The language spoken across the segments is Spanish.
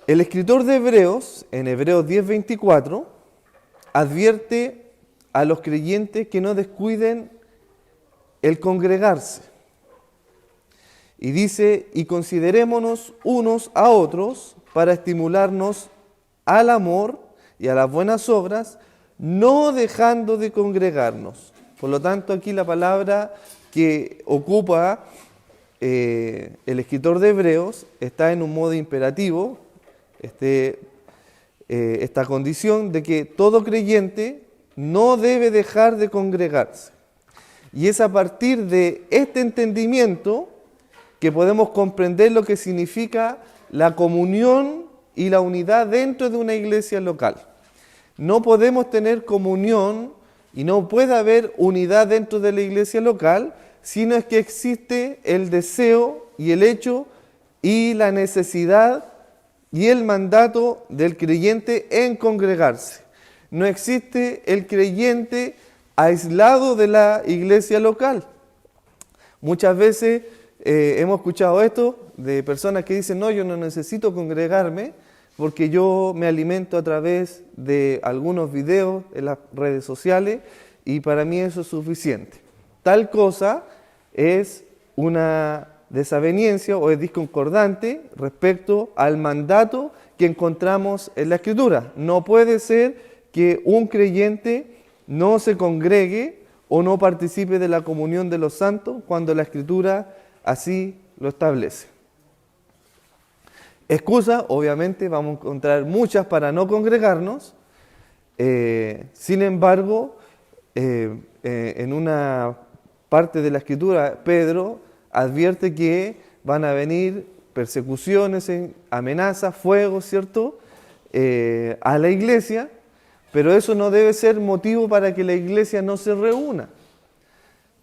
El escritor de Hebreos, en Hebreos 10:24, advierte a los creyentes que no descuiden el congregarse. Y dice, y considerémonos unos a otros para estimularnos al amor y a las buenas obras, no dejando de congregarnos. Por lo tanto, aquí la palabra que ocupa el escritor de Hebreos está en un modo imperativo, esta condición de que todo creyente no debe dejar de congregarse. Y es a partir de este entendimiento que podemos comprender lo que significa la comunión y la unidad dentro de una iglesia local. No podemos tener comunión y no puede haber unidad dentro de la iglesia local, sino es que existe el deseo y el hecho y la necesidad y el mandato del creyente en congregarse. No existe el creyente aislado de la iglesia local. Muchas veces hemos escuchado esto de personas que dicen, no, yo no necesito congregarme porque yo me alimento a través de algunos videos en las redes sociales y para mí eso es suficiente. Tal cosa es una desaveniencia o es discordante respecto al mandato que encontramos en la Escritura. No puede ser que un creyente no se congregue o no participe de la comunión de los santos cuando la Escritura así lo establece. Excusas, obviamente, vamos a encontrar muchas para no congregarnos. Sin embargo, en una parte de la Escritura, Pedro advierte que van a venir persecuciones, amenazas, fuego, ¿cierto?, a la iglesia, pero eso no debe ser motivo para que la iglesia no se reúna.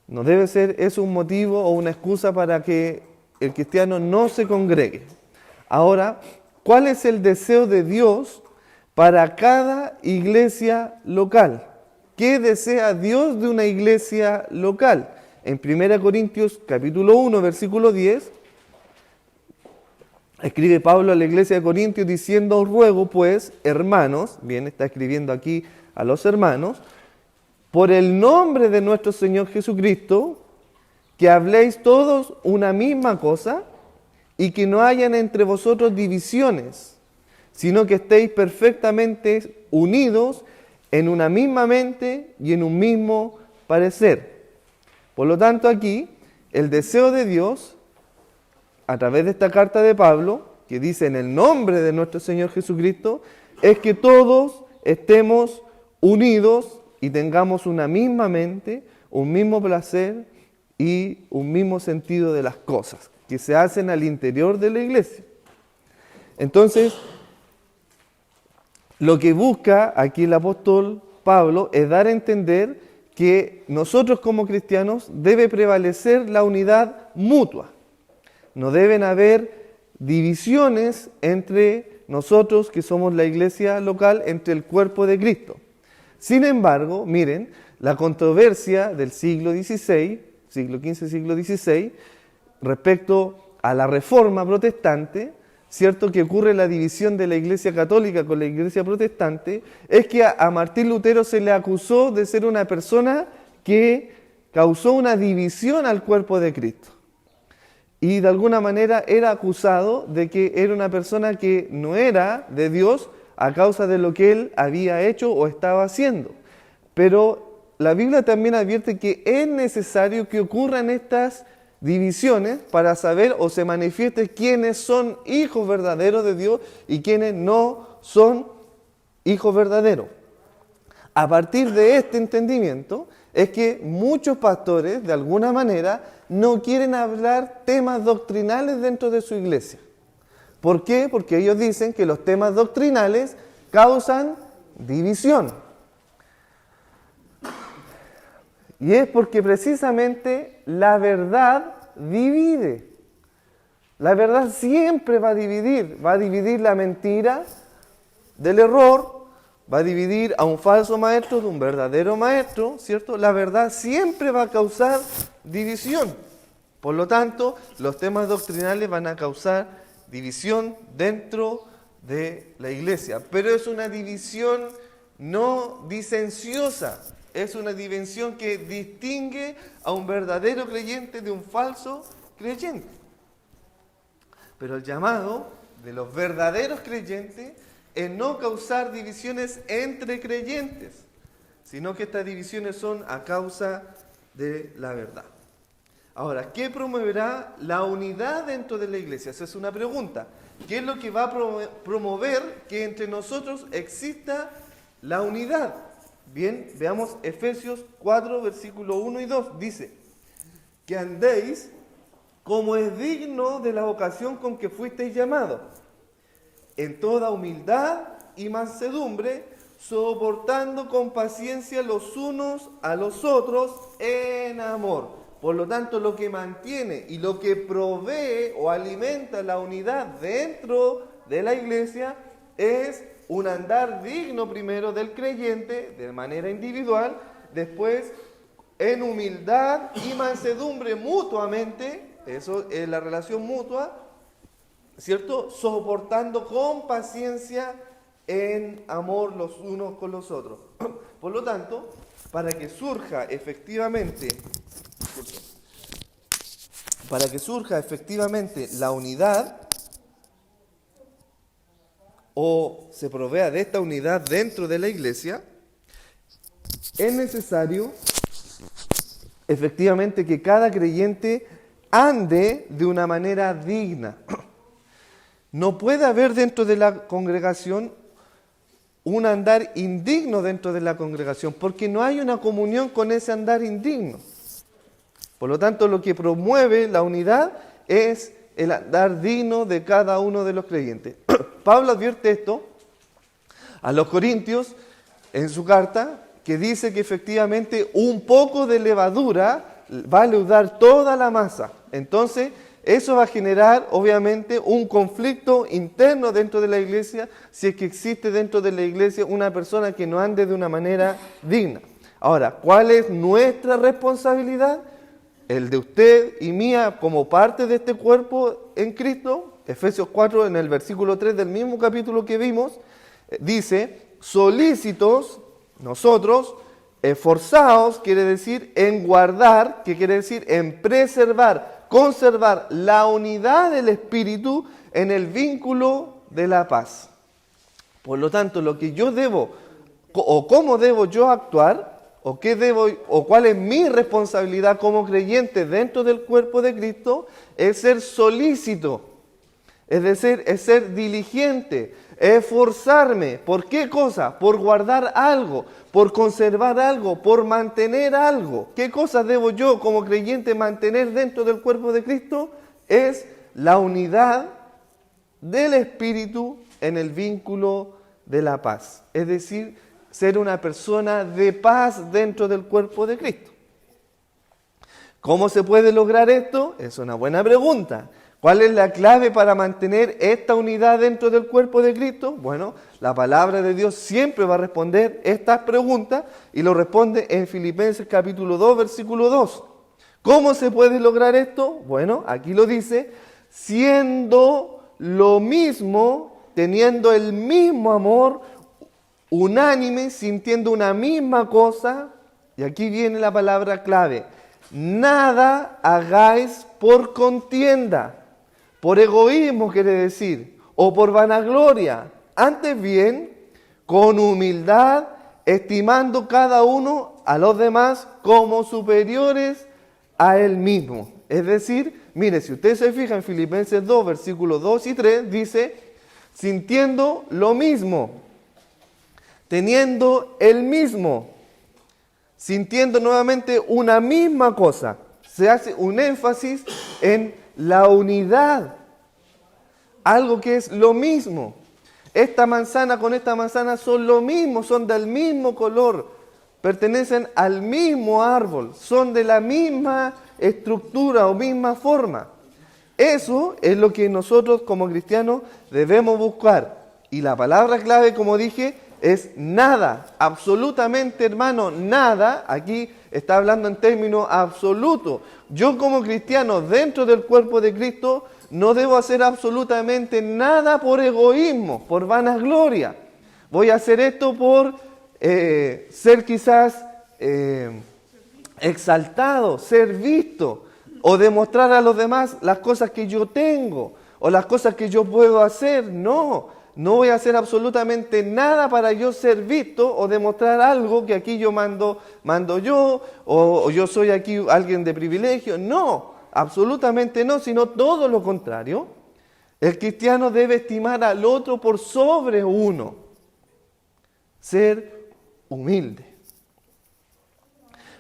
No debe ser eso un motivo o una excusa para que el cristiano no se congregue. Ahora, ¿cuál es el deseo de Dios para cada iglesia local? ¿Qué desea Dios de una iglesia local? En 1 Corintios capítulo 1, versículo 10, escribe Pablo a la iglesia de Corintios diciendo, os ruego pues, hermanos, bien, está escribiendo aquí a los hermanos, por el nombre de nuestro Señor Jesucristo, que habléis todos una misma cosa y que no hayan entre vosotros divisiones, sino que estéis perfectamente unidos en una misma mente y en un mismo parecer. Por lo tanto, aquí, el deseo de Dios, a través de esta carta de Pablo, que dice en el nombre de nuestro Señor Jesucristo, es que todos estemos unidos y tengamos una misma mente, un mismo placer y un mismo sentido de las cosas que se hacen al interior de la iglesia. Entonces, lo que busca aquí el apóstol Pablo es dar a entender que nosotros como cristianos debe prevalecer la unidad mutua. No deben haber divisiones entre nosotros que somos la iglesia local, entre el cuerpo de Cristo. Sin embargo, miren, la controversia del siglo XVI, siglo XV, siglo XVI, respecto a la reforma protestante, cierto que ocurre la división de la iglesia católica con la iglesia protestante, es que a Martín Lutero se le acusó de ser una persona que causó una división al cuerpo de Cristo. Y de alguna manera era acusado de que era una persona que no era de Dios a causa de lo que él había hecho o estaba haciendo. Pero la Biblia también advierte que es necesario que ocurran estas divisiones para saber o se manifieste quiénes son hijos verdaderos de Dios y quiénes no son hijos verdaderos. A partir de este entendimiento es que muchos pastores, de alguna manera, no quieren hablar temas doctrinales dentro de su iglesia. ¿Por qué? Porque ellos dicen que los temas doctrinales causan división. Y es porque precisamente la verdad divide. La verdad siempre va a dividir la mentira del error, va a dividir a un falso maestro de un verdadero maestro, ¿cierto? La verdad siempre va a causar división. Por lo tanto, los temas doctrinales van a causar división dentro de la iglesia. Pero es una división no disenciosa, es una división que distingue a un verdadero creyente de un falso creyente. Pero el llamado de los verdaderos creyentes es no causar divisiones entre creyentes, sino que estas divisiones son a causa de la verdad. Ahora, ¿qué promoverá la unidad dentro de la iglesia? Esa es una pregunta. ¿Qué es lo que va a promover que entre nosotros exista la unidad? Bien, veamos Efesios 4, versículo 1 y 2. Dice, que andéis como es digno de la vocación con que fuisteis llamados, en toda humildad y mansedumbre, soportando con paciencia los unos a los otros en amor. Por lo tanto, lo que mantiene y lo que provee o alimenta la unidad dentro de la iglesia es un andar digno primero del creyente, de manera individual, después en humildad y mansedumbre mutuamente, eso es la relación mutua, ¿cierto? Soportando con paciencia en amor los unos con los otros. Por lo tanto, para que surja efectivamente la unidad, o se provea de esta unidad dentro de la iglesia, es necesario efectivamente que cada creyente ande de una manera digna. No puede haber dentro de la congregación un andar indigno dentro de la congregación, porque no hay una comunión con ese andar indigno. Por lo tanto, lo que promueve la unidad es el andar digno de cada uno de los creyentes. Pablo advierte esto a los corintios en su carta, que dice que efectivamente un poco de levadura va a leudar toda la masa. Entonces, eso va a generar, obviamente, un conflicto interno dentro de la iglesia, si es que existe dentro de la iglesia una persona que no ande de una manera digna. Ahora, ¿cuál es nuestra responsabilidad? El de usted y mía como parte de este cuerpo en Cristo. Efesios 4, en el versículo 3 del mismo capítulo que vimos, dice, solícitos, nosotros, esforzados, quiere decir en guardar, que quiere decir en preservar, conservar la unidad del Espíritu en el vínculo de la paz. Por lo tanto, lo que yo debo, o cómo debo yo actuar, o qué debo, o cuál es mi responsabilidad como creyente dentro del cuerpo de Cristo, es ser solícito, es decir, es ser diligente, esforzarme. ¿Por qué cosa? Por guardar algo, por conservar algo, por mantener algo. ¿Qué cosa debo yo como creyente mantener dentro del cuerpo de Cristo? Es la unidad del Espíritu en el vínculo de la paz. Es decir, ser una persona de paz dentro del cuerpo de Cristo. ¿Cómo se puede lograr esto? Es una buena pregunta. ¿Cuál es la clave para mantener esta unidad dentro del cuerpo de Cristo? Bueno, la palabra de Dios siempre va a responder estas preguntas y lo responde en Filipenses capítulo 2, versículo 2. ¿Cómo se puede lograr esto? Bueno, aquí lo dice, siendo lo mismo, teniendo el mismo amor, unánime, sintiendo una misma cosa, y aquí viene la palabra clave, nada hagáis por contienda, por egoísmo quiere decir, o por vanagloria, antes bien, con humildad, estimando cada uno a los demás como superiores a él mismo. Es decir, mire, si usted se fija en Filipenses 2, versículos 2 y 3, dice, sintiendo lo mismo, teniendo el mismo, sintiendo nuevamente una misma cosa. Se hace un énfasis en la unidad, algo que es lo mismo. Esta manzana con esta manzana son lo mismo, son del mismo color, pertenecen al mismo árbol, son de la misma estructura o misma forma. Eso es lo que nosotros como cristianos debemos buscar. Y la palabra clave, como dije, es nada, absolutamente, hermano, nada. Aquí está hablando en términos absolutos. Yo como cristiano dentro del cuerpo de Cristo no debo hacer absolutamente nada por egoísmo, por vanagloria. Voy a hacer esto por ser quizás exaltado, ser visto, o demostrar a los demás las cosas que yo tengo, o las cosas que yo puedo hacer. No voy a hacer absolutamente nada para yo ser visto o demostrar algo que aquí yo mando yo, o yo soy aquí alguien de privilegio. No, absolutamente no, sino todo lo contrario. El cristiano debe estimar al otro por sobre uno, ser humilde.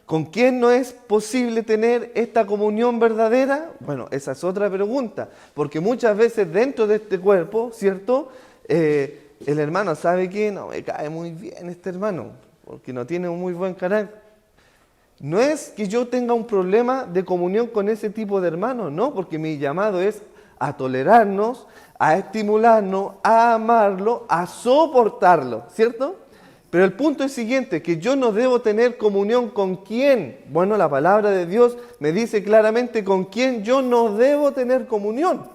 ¿Con quién no es posible tener esta comunión verdadera? Bueno, esa es otra pregunta, porque muchas veces dentro de este cuerpo, ¿cierto? El hermano sabe que no me cae muy bien este hermano, porque no tiene un muy buen carácter. No es que yo tenga un problema de comunión con ese tipo de hermanos, no, porque mi llamado es a tolerarnos, a estimularnos, a amarlo, a soportarlo, ¿cierto? Pero el punto es siguiente, que yo no debo tener comunión con quién. Bueno, la palabra de Dios me dice claramente con quién yo no debo tener comunión.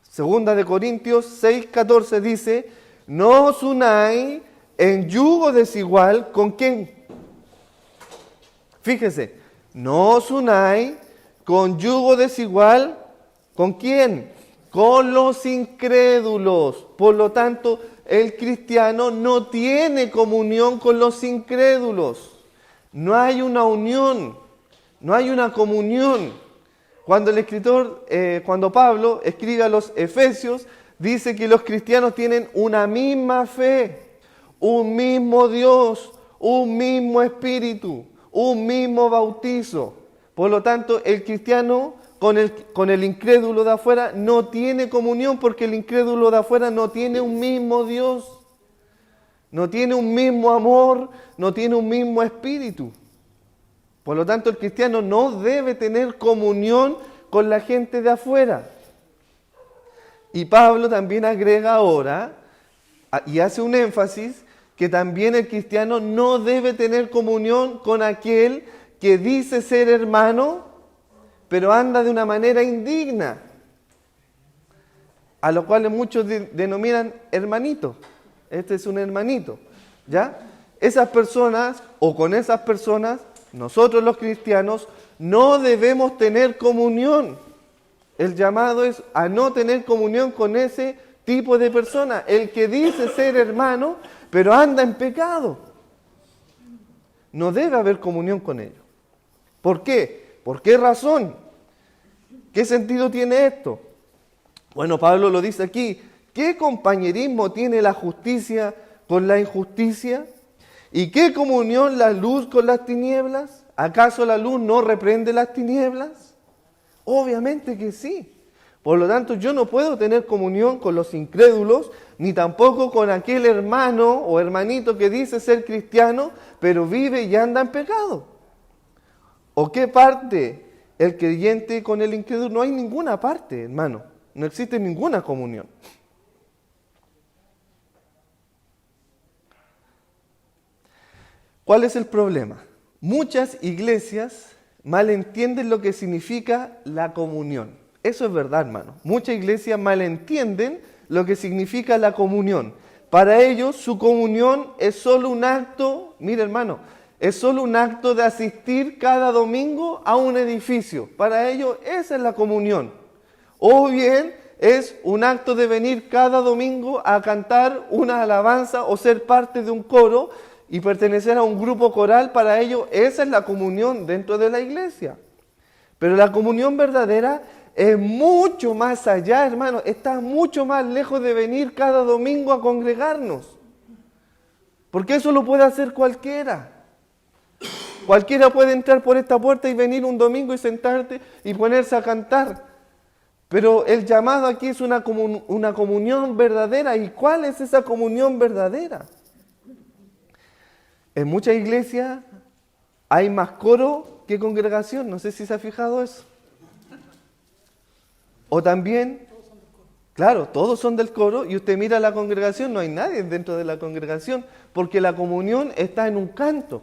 Segunda de Corintios 6:14 dice, no os unáis en yugo desigual con quién. Fíjese, no os unáis con yugo desigual con quién. Con los incrédulos. Por lo tanto, el cristiano no tiene comunión con los incrédulos. No hay una unión, no hay una comunión. Cuando Pablo escribe a los Efesios, dice que los cristianos tienen una misma fe, un mismo Dios, un mismo Espíritu, un mismo bautizo. Por lo tanto, el cristiano con el incrédulo de afuera no tiene comunión, porque el incrédulo de afuera no tiene un mismo Dios, no tiene un mismo amor, no tiene un mismo espíritu. Por lo tanto, el cristiano no debe tener comunión con la gente de afuera. Y Pablo también agrega ahora, y hace un énfasis, que también el cristiano no debe tener comunión con aquel que dice ser hermano, pero anda de una manera indigna, a lo cual muchos denominan hermanito. Este es un hermanito, ¿ya? Esas personas, o con esas personas, nosotros los cristianos no debemos tener comunión. El llamado es a no tener comunión con ese tipo de persona, el que dice ser hermano, pero anda en pecado. No debe haber comunión con ellos. ¿Por qué? ¿Por qué razón? ¿Qué sentido tiene esto? Bueno, Pablo lo dice aquí. ¿Qué compañerismo tiene la justicia con la injusticia? ¿Y qué comunión la luz con las tinieblas? ¿Acaso la luz no reprende las tinieblas? Obviamente que sí. Por lo tanto, yo no puedo tener comunión con los incrédulos, ni tampoco con aquel hermano o hermanito que dice ser cristiano, pero vive y anda en pecado. ¿O qué parte el creyente con el incrédulo? No hay ninguna parte, hermano. No existe ninguna comunión. ¿Cuál es el problema? Muchas iglesias malentienden lo que significa la comunión. Eso es verdad, hermano. Muchas iglesias malentienden lo que significa la comunión. Para ellos, su comunión es solo un acto, mire, hermano, es solo un acto de asistir cada domingo a un edificio. Para ellos, esa es la comunión. O bien, es un acto de venir cada domingo a cantar una alabanza o ser parte de un coro y pertenecer a un grupo coral. Para ellos, esa es la comunión dentro de la iglesia. Pero la comunión verdadera es mucho más allá, hermano. Está mucho más lejos de venir cada domingo a congregarnos. Porque eso lo puede hacer cualquiera. Cualquiera puede entrar por esta puerta y venir un domingo y sentarte y ponerse a cantar. Pero el llamado aquí es una comunión verdadera. ¿Y cuál es esa comunión verdadera? En muchas iglesias hay más coro que congregación. No sé si se ha fijado eso. O también, claro, todos son del coro y usted mira la congregación, no hay nadie dentro de la congregación, porque la comunión está en un canto.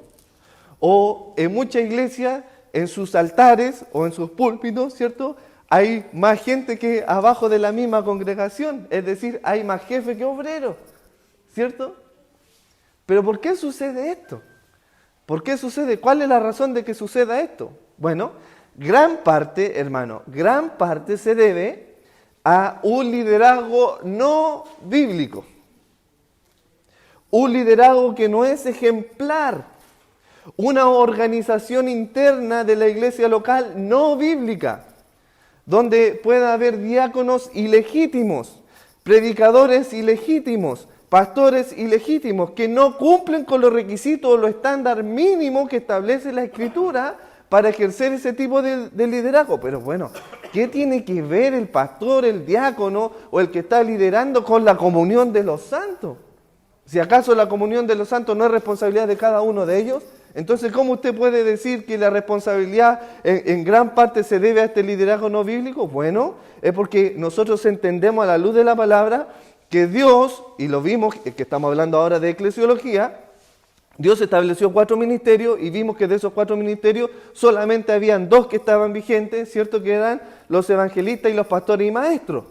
O en muchas iglesias, en sus altares o en sus púlpitos, ¿cierto? hay más gente que abajo de la misma congregación, es decir, hay más jefe que obrero, ¿cierto? Pero ¿por qué sucede esto? ¿Por qué sucede? ¿Cuál es la razón de que suceda esto? Bueno, gran parte, hermano, gran parte se debe a un liderazgo no bíblico. Un liderazgo que no es ejemplar. Una organización interna de la iglesia local no bíblica, donde pueda haber diáconos ilegítimos, predicadores ilegítimos, pastores ilegítimos, que no cumplen con los requisitos o los estándares mínimos que establece la Escritura para ejercer ese tipo de liderazgo. Pero bueno, ¿qué tiene que ver el pastor, el diácono o el que está liderando con la comunión de los santos? Si acaso la comunión de los santos no es responsabilidad de cada uno de ellos, entonces ¿cómo usted puede decir que la responsabilidad en gran parte se debe a este liderazgo no bíblico? Bueno, es porque nosotros entendemos a la luz de la palabra que Dios, y lo vimos, que estamos hablando ahora de eclesiología, Dios estableció 4 ministerios y vimos que de esos 4 ministerios solamente habían 2 que estaban vigentes, ¿cierto? Que eran los evangelistas y los pastores y maestros,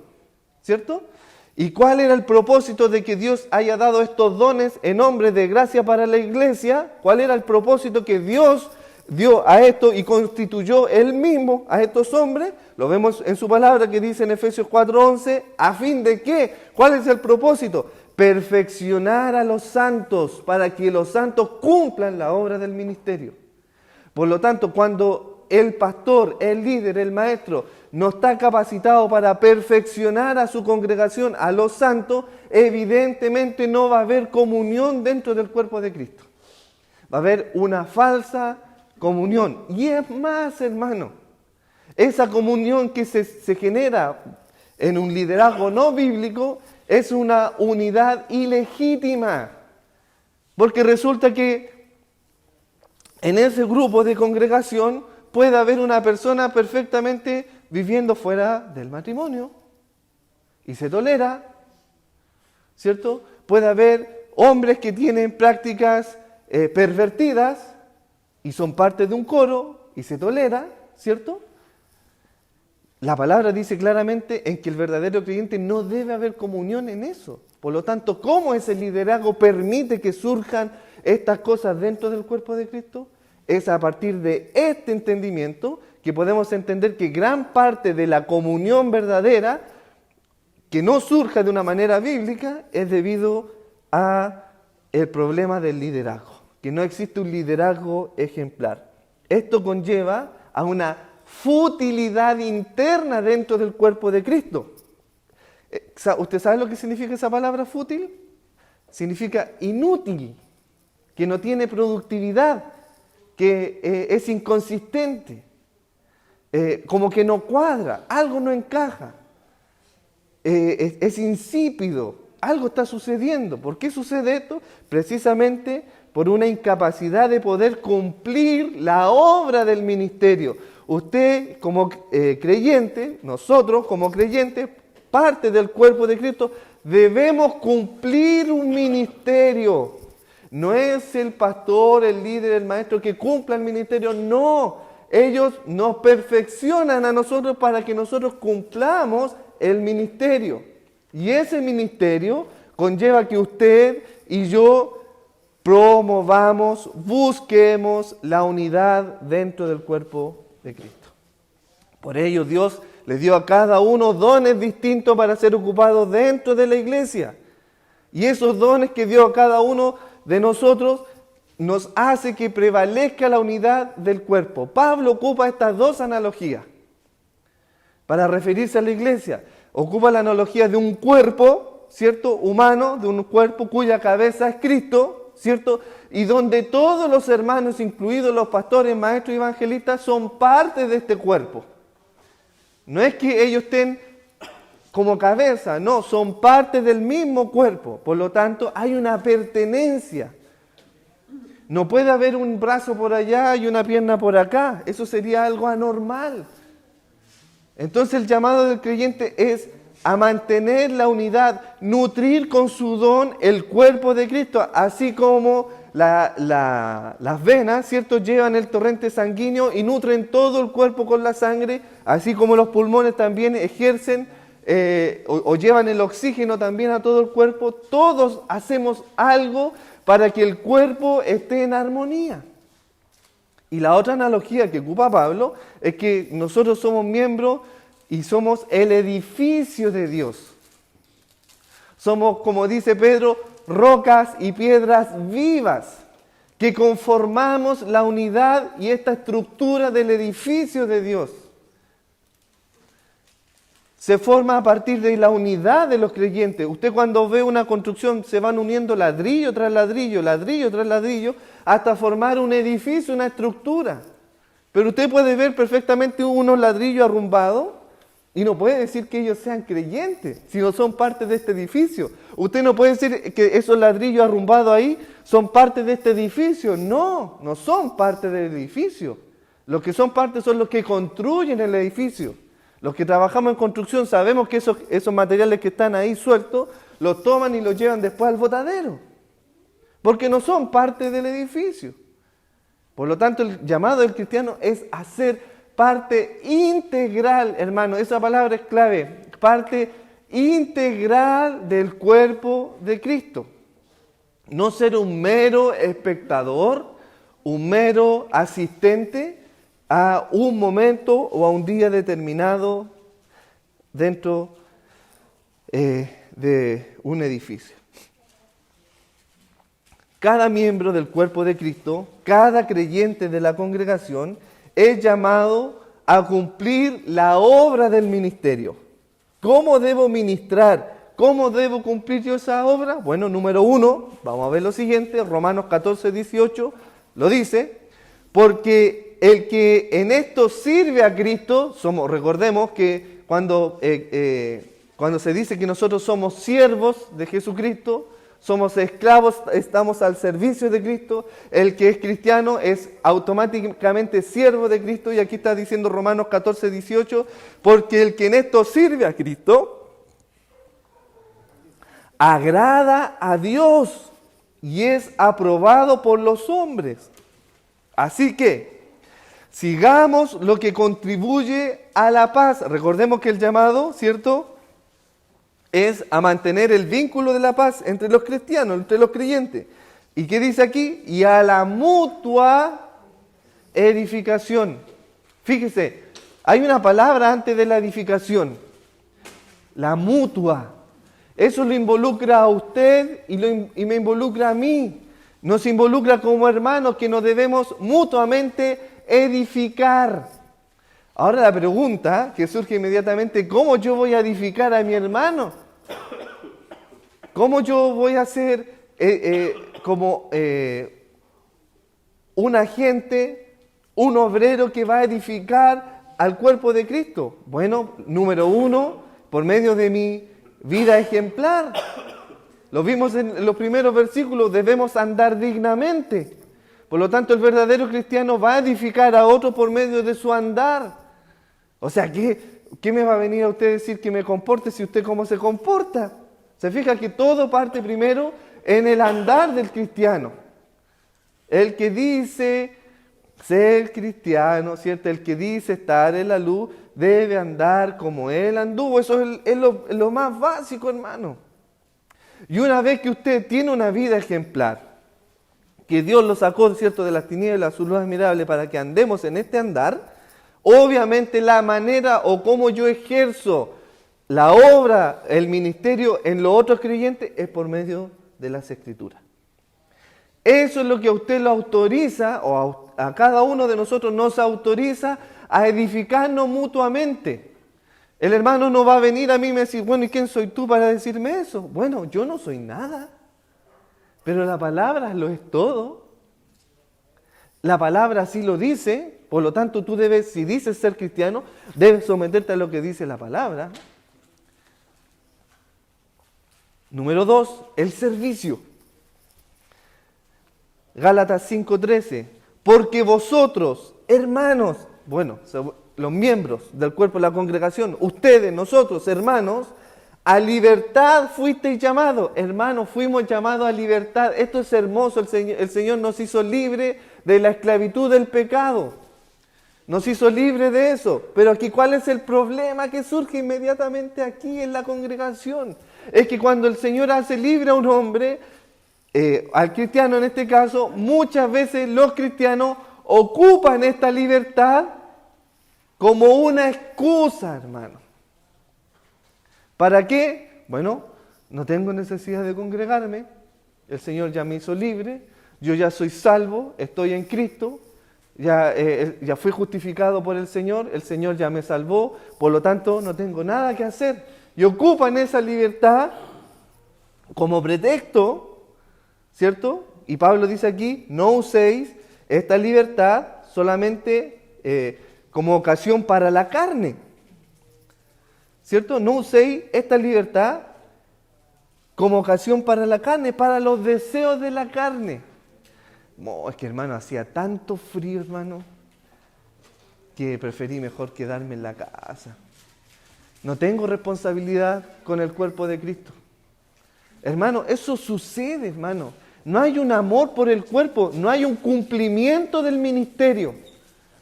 ¿cierto? ¿Y cuál era el propósito de que Dios haya dado estos dones en nombre de gracia para la iglesia? ¿Cuál era el propósito que Dios dio a esto y constituyó Él mismo a estos hombres? Lo vemos en su palabra que dice en Efesios 4:11, ¿a fin de qué? ¿Cuál es el propósito? Perfeccionar a los santos para que los santos cumplan la obra del ministerio. Por lo tanto, cuando el pastor, el líder, el maestro no está capacitado para perfeccionar a su congregación, a los santos, evidentemente no va a haber comunión dentro del cuerpo de Cristo. Va a haber una falsa comunión. Y es más, hermano, esa comunión que se genera en un liderazgo no bíblico es una unidad ilegítima. Porque resulta que en ese grupo de congregación puede haber una persona perfectamente viviendo fuera del matrimonio y se tolera, ¿cierto? Puede haber hombres que tienen prácticas pervertidas y son parte de un coro y se tolera, ¿cierto? La palabra dice claramente en que el verdadero creyente no debe haber comunión en eso. Por lo tanto, ¿cómo ese liderazgo permite que surjan estas cosas dentro del cuerpo de Cristo? Es a partir de este entendimiento que podemos entender que gran parte de la comunión verdadera que no surja de una manera bíblica es debido a el problema del liderazgo, que no existe un liderazgo ejemplar. Esto conlleva a una futilidad interna dentro del cuerpo de Cristo. ¿Usted sabe lo que significa esa palabra fútil? Significa inútil, que no tiene productividad, que es inconsistente, como que no cuadra, algo no encaja, es insípido, algo está sucediendo. ¿Por qué sucede esto? Precisamente por una incapacidad de poder cumplir la obra del ministerio. Usted como creyente, nosotros como creyentes, parte del cuerpo de Cristo, debemos cumplir un ministerio. No es el pastor, el líder, el maestro que cumpla el ministerio, no. Ellos nos perfeccionan a nosotros para que nosotros cumplamos el ministerio. Y ese ministerio conlleva que usted y yo promovamos, busquemos la unidad dentro del cuerpo de Cristo. Por ello Dios les dio a cada uno dones distintos para ser ocupados dentro de la iglesia. Y esos dones que dio a cada uno de nosotros nos hace que prevalezca la unidad del cuerpo. Pablo ocupa estas 2 analogías para referirse a la iglesia. Ocupa la analogía de un cuerpo, ¿cierto? Humano, de un cuerpo cuya cabeza es Cristo, ¿cierto? Y donde todos los hermanos, incluidos los pastores, maestros y evangelistas, son parte de este cuerpo. No es que ellos estén como cabeza, no, son parte del mismo cuerpo. Por lo tanto, hay una pertenencia. No puede haber un brazo por allá y una pierna por acá. Eso sería algo anormal. Entonces el llamado del creyente es a mantener la unidad, nutrir con su don el cuerpo de Cristo, así como las venas, ¿cierto?, llevan el torrente sanguíneo y nutren todo el cuerpo con la sangre, así como los pulmones también ejercen o llevan el oxígeno también a todo el cuerpo. Todos hacemos algo para que el cuerpo esté en armonía. Y la otra analogía que ocupa Pablo es que nosotros somos miembros y somos el edificio de Dios. Somos, como dice Pedro, rocas y piedras vivas que conformamos la unidad y esta estructura del edificio de Dios. Se forma a partir de la unidad de los creyentes. Usted cuando ve una construcción se van uniendo ladrillo tras ladrillo, ladrillo tras ladrillo, hasta formar un edificio, una estructura. Pero usted puede ver perfectamente unos ladrillos arrumbados y no puede decir que ellos sean creyentes, si no son parte de este edificio. Usted no puede decir que esos ladrillos arrumbados ahí son parte de este edificio. No, no son parte del edificio. Los que son parte son los que construyen el edificio. Los que trabajamos en construcción sabemos que esos materiales que están ahí sueltos, los toman y los llevan después al botadero. Porque no son parte del edificio. Por lo tanto, el llamado del cristiano es hacer parte integral, hermano. Esa palabra es clave. Parte integral del cuerpo de Cristo. No ser un mero espectador, un mero asistente a un momento o a un día determinado dentro de un edificio. Cada miembro del cuerpo de Cristo, cada creyente de la congregación, es llamado a cumplir la obra del ministerio. ¿Cómo debo ministrar? ¿Cómo debo cumplir yo esa obra? Bueno, número 1, vamos a ver lo siguiente, Romanos 14, 18, lo dice, porque el que en esto sirve a Cristo, recordemos que cuando se dice que nosotros somos siervos de Jesucristo, somos esclavos, estamos al servicio de Cristo. El que es cristiano es automáticamente siervo de Cristo. Y aquí está diciendo Romanos 14, 18, porque el que en esto sirve a Cristo agrada a Dios y es aprobado por los hombres. Así que sigamos lo que contribuye a la paz. Recordemos que el llamado, ¿cierto?, es a mantener el vínculo de la paz entre los cristianos, entre los creyentes. ¿Y qué dice aquí? Y a la mutua edificación. Fíjese, hay una palabra antes de la edificación. La mutua. Eso lo involucra a usted y me involucra a mí. Nos involucra como hermanos que nos debemos mutuamente edificar. Ahora la pregunta que surge inmediatamente, ¿cómo yo voy a edificar a mi hermano? ¿Cómo yo voy a ser un agente, un obrero que va a edificar al cuerpo de Cristo? Bueno, número 1, por medio de mi vida ejemplar. Lo vimos en los primeros versículos, debemos andar dignamente. Por lo tanto, el verdadero cristiano va a edificar a otro por medio de su andar. O sea, ¿qué me va a venir a usted a decir que me comporte si usted cómo se comporta? Se fija que todo parte primero en el andar del cristiano. El que dice ser cristiano, ¿cierto? El que dice estar en la luz debe andar como él anduvo. Eso es lo más básico, hermano. Y una vez que usted tiene una vida ejemplar, que Dios lo sacó, ¿cierto?, de las tinieblas a su luz admirable para que andemos en este andar, obviamente la manera o cómo yo ejerzo la obra, el ministerio en los otros creyentes es por medio de las Escrituras. Eso es lo que a usted lo autoriza, o a cada uno de nosotros nos autoriza a edificarnos mutuamente. El hermano no va a venir a mí y me decir, bueno, ¿y quién soy tú para decirme eso? Bueno, yo no soy nada, pero la palabra lo es todo. La palabra así lo dice, por lo tanto tú debes, si dices ser cristiano, debes someterte a lo que dice la palabra. Número 2, el servicio. Gálatas 5:13, porque vosotros, hermanos, bueno, los miembros del cuerpo de la congregación, ustedes, nosotros, hermanos, A libertad fuisteis llamados. Hermanos, fuimos llamados a libertad. Esto es hermoso. El Señor nos hizo libre de la esclavitud del pecado. Nos hizo libre de eso. Pero aquí, ¿cuál es el problema que surge inmediatamente aquí en la congregación? Es que cuando el Señor hace libre a un hombre, al cristiano en este caso, muchas veces los cristianos ocupan esta libertad como una excusa, hermano. ¿Para qué? Bueno, no tengo necesidad de congregarme, el Señor ya me hizo libre, yo ya soy salvo, estoy en Cristo, ya fui justificado por el Señor ya me salvó, por lo tanto no tengo nada que hacer. Y ocupan esa libertad como pretexto, ¿cierto? Y Pablo dice aquí, no uséis esta libertad solamente como ocasión para la carne. ¿Cierto? No uséis esta libertad como ocasión para la carne, para los deseos de la carne. Es que, hermano, hacía tanto frío, hermano, que preferí mejor quedarme en la casa. No tengo responsabilidad con el cuerpo de Cristo. Hermano, eso sucede, hermano. No hay un amor por el cuerpo, no hay un cumplimiento del ministerio.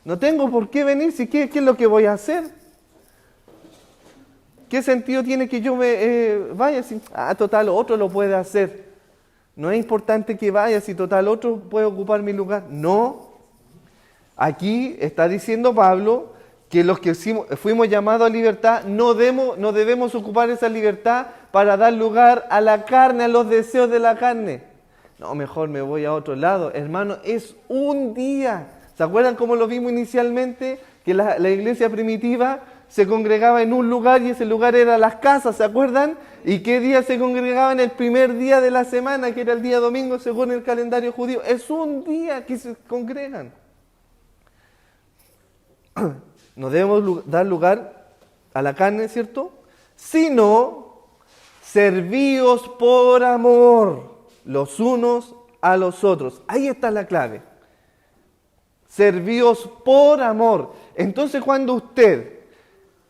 No tengo por qué venir, si ¿qué es lo que voy a hacer? ¿Qué sentido tiene que yo vaya? Si, total, otro lo puede hacer. No es importante que vaya, si total, otro puede ocupar mi lugar. No. Aquí está diciendo Pablo que los que fuimos llamados a libertad no debemos ocupar esa libertad para dar lugar a la carne, a los deseos de la carne. No, mejor me voy a otro lado. Hermano, es un día. ¿Se acuerdan cómo lo vimos inicialmente? Que la iglesia primitiva se congregaba en un lugar y ese lugar era las casas, ¿se acuerdan? ¿Y qué día se congregaban? El primer día de la semana, que era el día domingo según el calendario judío. Es un día que se congregan. No debemos dar lugar a la carne, ¿cierto? Sino servíos por amor los unos a los otros. Ahí está la clave. Servíos por amor. Entonces, cuando usted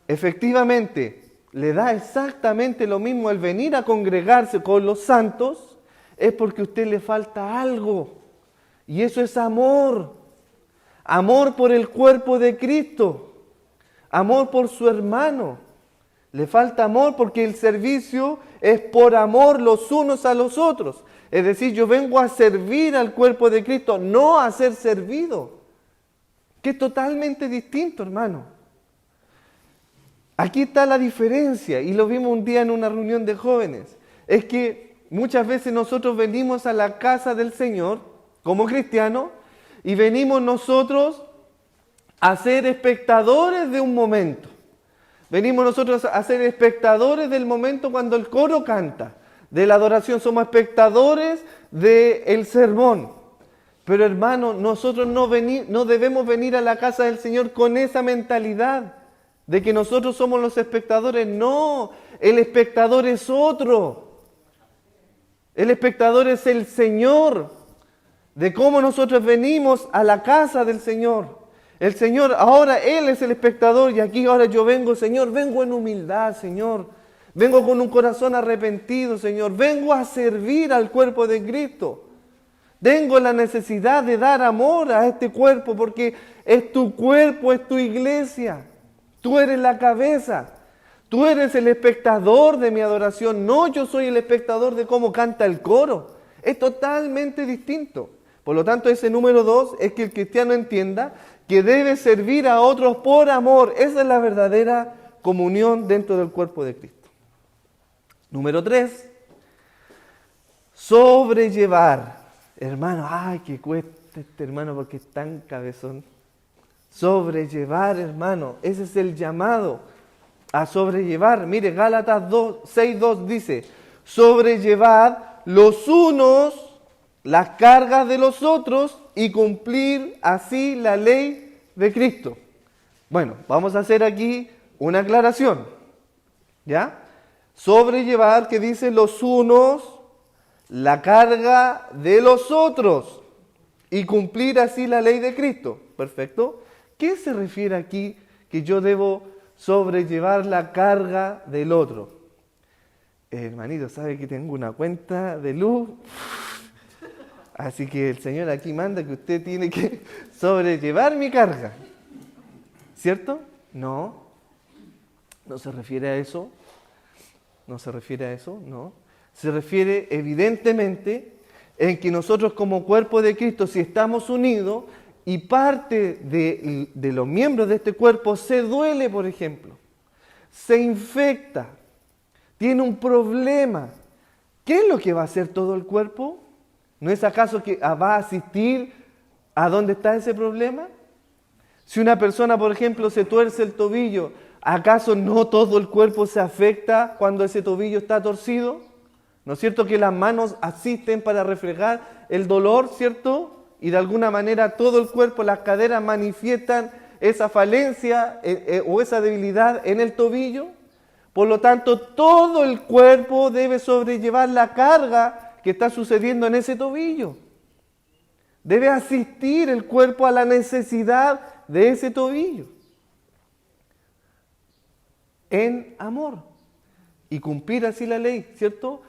efectivamente le da exactamente lo mismo al venir a congregarse con los santos, es porque a usted le falta algo. Y eso es amor. Amor por el cuerpo de Cristo. Amor por su hermano. Le falta amor porque el servicio es por amor los unos a los otros. Es decir, yo vengo a servir al cuerpo de Cristo, no a ser servido. Que es totalmente distinto, hermano. Aquí está la diferencia, y lo vimos un día en una reunión de jóvenes. Es que muchas veces nosotros venimos a la casa del Señor, como cristianos, y venimos nosotros a ser espectadores de un momento. Venimos nosotros a ser espectadores del momento cuando el coro canta. De la adoración somos espectadores del sermón. Pero hermano, nosotros no debemos venir a la casa del Señor con esa mentalidad de que nosotros somos los espectadores. No, el espectador es otro. El espectador es el Señor. De cómo nosotros venimos a la casa del Señor. El Señor, ahora Él es el espectador y aquí ahora yo vengo, Señor, vengo en humildad, Señor. Vengo con un corazón arrepentido, Señor. Vengo a servir al cuerpo de Cristo. Tengo la necesidad de dar amor a este cuerpo porque es tu cuerpo, es tu iglesia. Tú eres la cabeza. Tú eres el espectador de mi adoración. No, yo soy el espectador de cómo canta el coro. Es totalmente distinto. Por lo tanto, ese número 2 es que el cristiano entienda que debe servir a otros por amor. Esa es la verdadera comunión dentro del cuerpo de Cristo. Número 3, sobrellevar. Hermano, que cuesta este hermano porque es tan cabezón. Sobrellevar, hermano, ese es el llamado a sobrellevar. Mire, Gálatas 6:2 dice, sobrellevad los unos las cargas de los otros y cumplir así la ley de Cristo. Bueno, vamos a hacer aquí una aclaración, ¿ya? Sobrellevar, que dice los unos, la carga de los otros y cumplir así la ley de Cristo. Perfecto. ¿Qué se refiere aquí que yo debo sobrellevar la carga del otro? Hermanito, sabe que tengo una cuenta de luz, así que el Señor aquí manda que usted tiene que sobrellevar mi carga. ¿Cierto? No, no se refiere a eso. No se refiere a eso, no. Se refiere evidentemente en que nosotros como cuerpo de Cristo, si estamos unidos y parte de los miembros de este cuerpo se duele, por ejemplo, se infecta, tiene un problema, ¿qué es lo que va a hacer todo el cuerpo? ¿No es acaso que va a asistir a dónde está ese problema? Si una persona, por ejemplo, se tuerce el tobillo, ¿acaso no todo el cuerpo se afecta cuando ese tobillo está torcido? ¿No es cierto que las manos asisten para reflejar el dolor, cierto? Y de alguna manera todo el cuerpo, las caderas manifiestan esa falencia o esa debilidad en el tobillo. Por lo tanto, todo el cuerpo debe sobrellevar la carga que está sucediendo en ese tobillo. Debe asistir el cuerpo a la necesidad de ese tobillo. En amor. Y cumplir así la ley, ¿cierto?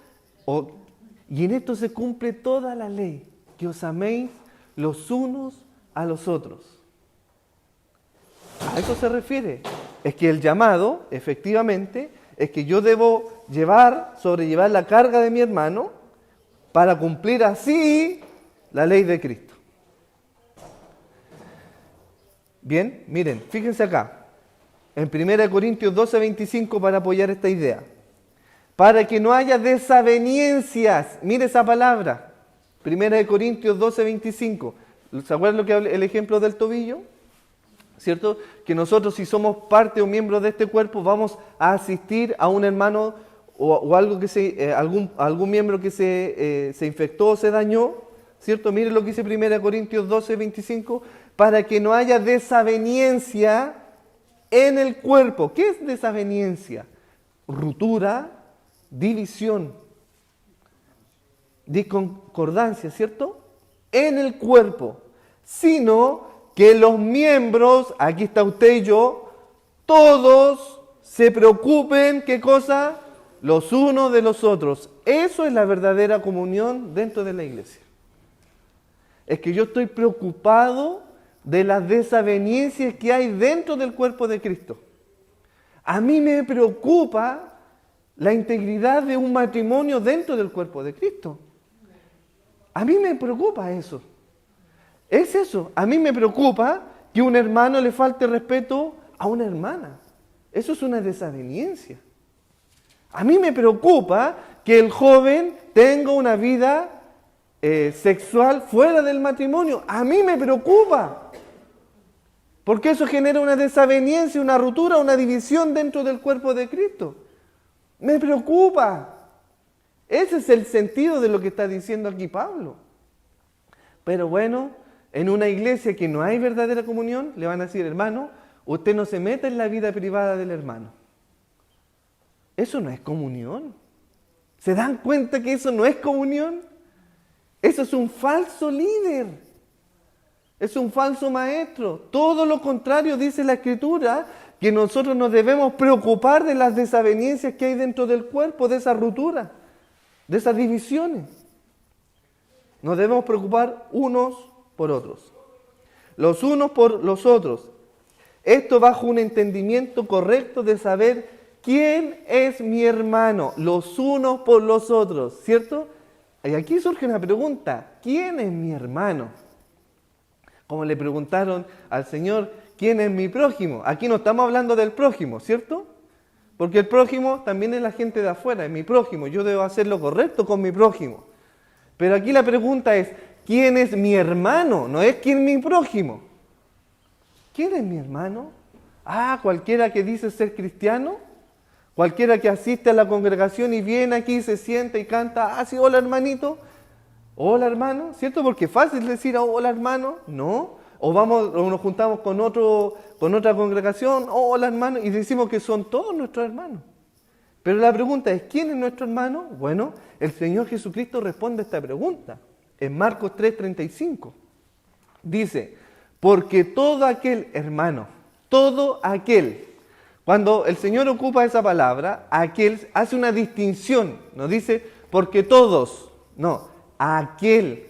Y en esto se cumple toda la ley. Que os améis los unos a los otros. A eso se refiere. Es que el llamado, efectivamente, es que yo debo sobrellevar la carga de mi hermano para cumplir así la ley de Cristo. Bien, miren, fíjense acá. En 1 Corintios 12:25 para apoyar esta idea. Para que no haya desavenencias. Mire esa palabra. 1 Corintios 12:25. ¿Se acuerdan lo que el ejemplo del tobillo? ¿Cierto? Que nosotros, si somos parte o miembro de este cuerpo, vamos a asistir a un hermano o algo que algún miembro que se infectó o se dañó, ¿cierto? Mire lo que dice 1 Corintios 12:25, para que no haya desaveniencia en el cuerpo. ¿Qué es desaveniencia? Ruptura, división, disconcordancia, ¿cierto? En el cuerpo, sino que los miembros, aquí está usted y yo, todos se preocupen, ¿qué cosa? Los unos de los otros. Eso es la verdadera comunión dentro de la iglesia. Es que yo estoy preocupado de las desavenencias que hay dentro del cuerpo de Cristo. A mí me preocupa la integridad de un matrimonio dentro del cuerpo de Cristo. A mí me preocupa eso. Es eso. A mí me preocupa que un hermano le falte respeto a una hermana. Eso es una desaveniencia. A mí me preocupa que el joven tenga una vida sexual fuera del matrimonio. A mí me preocupa. Porque eso genera una desaveniencia, una ruptura, una división dentro del cuerpo de Cristo. Me preocupa. Ese es el sentido de lo que está diciendo aquí Pablo. Pero bueno, en una iglesia que no hay verdadera comunión, le van a decir, hermano, usted no se meta en la vida privada del hermano. Eso no es comunión. ¿Se dan cuenta que eso no es comunión? Eso es un falso líder. Es un falso maestro. Todo lo contrario dice la Escritura, que nosotros nos debemos preocupar de las desavenencias que hay dentro del cuerpo, de esa ruptura, de esas divisiones. Nos debemos preocupar unos por otros. Los unos por los otros. Esto bajo un entendimiento correcto de saber quién es mi hermano. Los unos por los otros, ¿cierto? Y aquí surge una pregunta. ¿Quién es mi hermano? Como le preguntaron al Señor, ¿quién es mi prójimo? Aquí no estamos hablando del prójimo, ¿cierto? Porque el prójimo también es la gente de afuera, es mi prójimo. Yo debo hacer lo correcto con mi prójimo. Pero aquí la pregunta es, ¿quién es mi hermano? No es quién es mi prójimo. ¿Quién es mi hermano? Cualquiera que dice ser cristiano, cualquiera que asiste a la congregación y viene aquí, se sienta y canta, sí, hola hermanito, hola hermano, ¿cierto? Porque es fácil decir hola hermano, no. O nos juntamos con otra congregación, hola hermano, y decimos que son todos nuestros hermanos. Pero la pregunta es, ¿quién es nuestro hermano? Bueno, el Señor Jesucristo responde a esta pregunta. En Marcos 3:35 dice, porque todo aquel hermano, todo aquel Cuando el Señor ocupa esa palabra, aquel hace una distinción, no dice porque todos, no, aquel.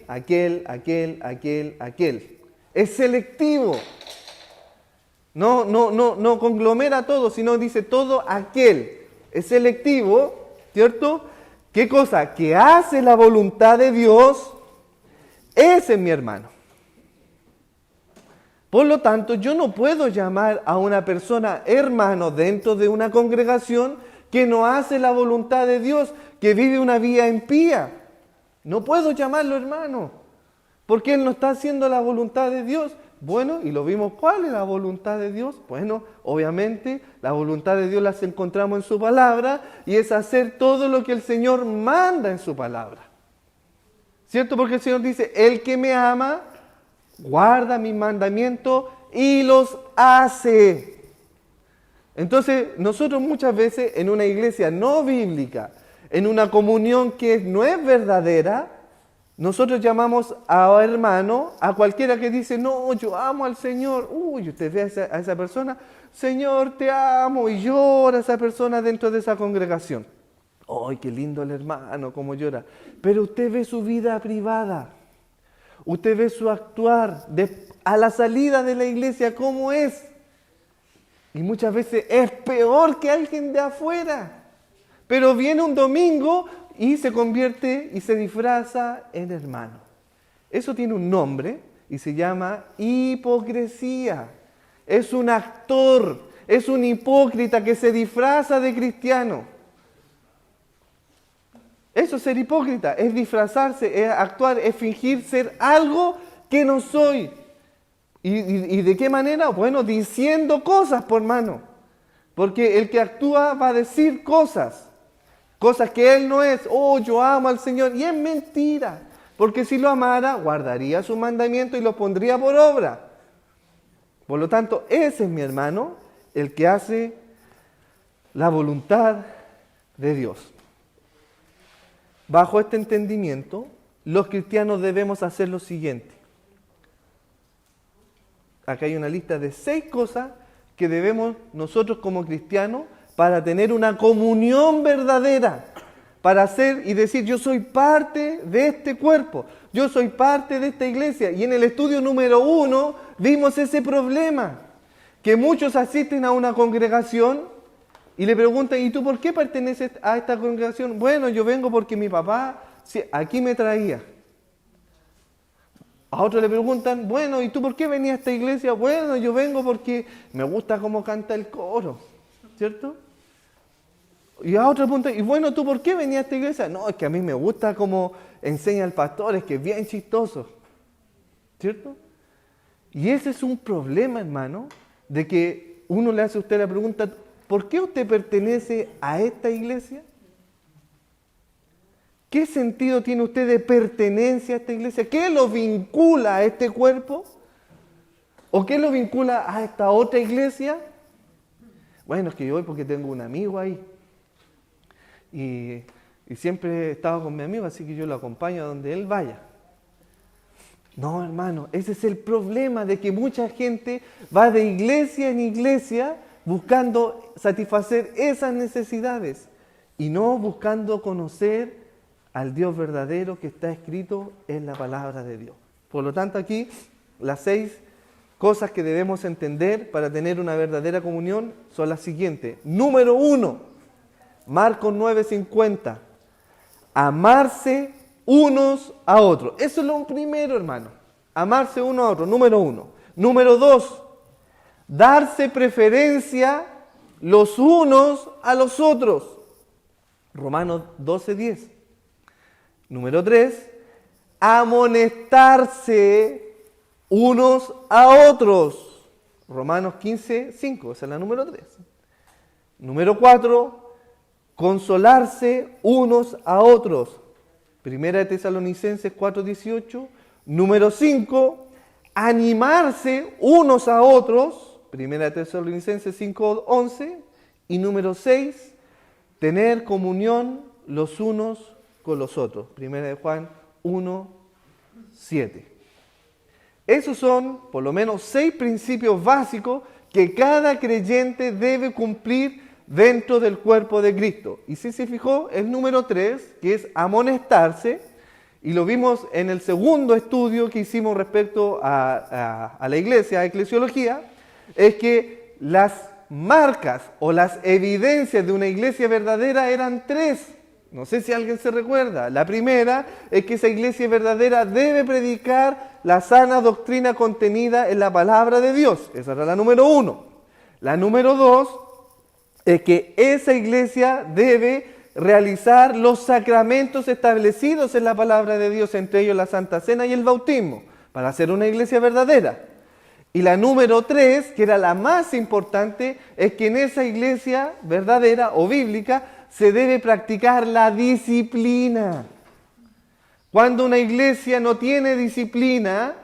Es selectivo. No conglomera a todos, sino dice todo aquel. Es selectivo, ¿cierto? ¿Qué cosa? Que hace la voluntad de Dios, ese es mi hermano. Por lo tanto, yo no puedo llamar a una persona hermano dentro de una congregación que no hace la voluntad de Dios, que vive una vida impía. No puedo llamarlo hermano, porque él no está haciendo la voluntad de Dios. Bueno, y lo vimos, ¿cuál es la voluntad de Dios? Bueno, obviamente la voluntad de Dios las encontramos en su palabra y es hacer todo lo que el Señor manda en su palabra. ¿Cierto? Porque el Señor dice, el que me ama, guarda mis mandamientos y los hace. Entonces, nosotros muchas veces en una iglesia no bíblica, en una comunión que no es verdadera, nosotros llamamos a hermano a cualquiera que dice, no, yo amo al Señor. Uy, usted ve a esa persona, Señor, te amo, y llora esa persona dentro de esa congregación. ¡Ay, qué lindo el hermano, cómo llora! Pero usted ve su vida privada, usted ve su actuar a la salida de la iglesia, cómo es. Y muchas veces es peor que alguien de afuera. Pero viene un domingo y se convierte y se disfraza en hermano. Eso tiene un nombre y se llama hipocresía. Es un actor, es un hipócrita que se disfraza de cristiano. Eso es ser hipócrita, es disfrazarse, es actuar, es fingir ser algo que no soy. ¿Y de qué manera? Bueno, diciendo cosas, por mano. Porque el que actúa va a decir cosas que él no es. Oh, yo amo al Señor. Y es mentira. Porque si lo amara, guardaría su mandamiento y lo pondría por obra. Por lo tanto, ese es mi hermano, el que hace la voluntad de Dios. Bajo este entendimiento, los cristianos debemos hacer lo siguiente. Acá hay una lista de 6 cosas que debemos nosotros como cristianos para tener una comunión verdadera, para hacer y decir yo soy parte de este cuerpo, yo soy parte de esta iglesia. Y en el estudio número 1 vimos ese problema, que muchos asisten a una congregación y le preguntan, ¿y tú por qué perteneces a esta congregación? Bueno, yo vengo porque mi papá aquí me traía. A otros le preguntan, bueno, ¿y tú por qué venías a esta iglesia? Bueno, yo vengo porque me gusta cómo canta el coro, ¿cierto? Y a otros le preguntan, y bueno, ¿tú por qué venías a esta iglesia? No, es que a mí me gusta cómo enseña el pastor, es que es bien chistoso, ¿cierto? Y ese es un problema, hermano, de que uno le hace a usted la pregunta, ¿por qué usted pertenece a esta iglesia? ¿Qué sentido tiene usted de pertenencia a esta iglesia? ¿Qué lo vincula a este cuerpo? ¿O qué lo vincula a esta otra iglesia? Bueno, es que yo voy porque tengo un amigo ahí. Y siempre he estado con mi amigo, así que yo lo acompaño a donde él vaya. No, hermano, ese es el problema de que mucha gente va de iglesia en iglesia buscando satisfacer esas necesidades y no buscando conocer al Dios verdadero que está escrito en la palabra de Dios. Por lo tanto, aquí las 6 cosas que debemos entender para tener una verdadera comunión son las siguientes. Número 1, Marcos 9:50, amarse unos a otros. Eso es lo primero, hermano, amarse uno a otro, número 1. Número 2, darse preferencia los unos a los otros. Romanos 12:10. Número 3, amonestarse unos a otros. Romanos 15:5, esa es la número 3. Número 4, consolarse unos a otros. Primera de Tesalonicenses 4:18. Número 5, animarse unos a otros. Primera de Tesalonicenses 5:11. Y número 6, tener comunión los unos con los otros. Primera de Juan 1:7. Esos son por lo menos 6 principios básicos que cada creyente debe cumplir dentro del cuerpo de Cristo. Y si se fijó, el número 3, que es amonestarse, y lo vimos en el segundo estudio que hicimos respecto a la iglesia, a eclesiología, es que las marcas o las evidencias de una iglesia verdadera eran 3. No sé si alguien se recuerda. La primera es que esa iglesia verdadera debe predicar la sana doctrina contenida en la palabra de Dios. Esa era la número 1. La número 2 es que esa iglesia debe realizar los sacramentos establecidos en la palabra de Dios, entre ellos la Santa Cena y el bautismo, para ser una iglesia verdadera. Y la número 3, que era la más importante, es que en esa iglesia verdadera o bíblica se debe practicar la disciplina. Cuando una iglesia no tiene disciplina,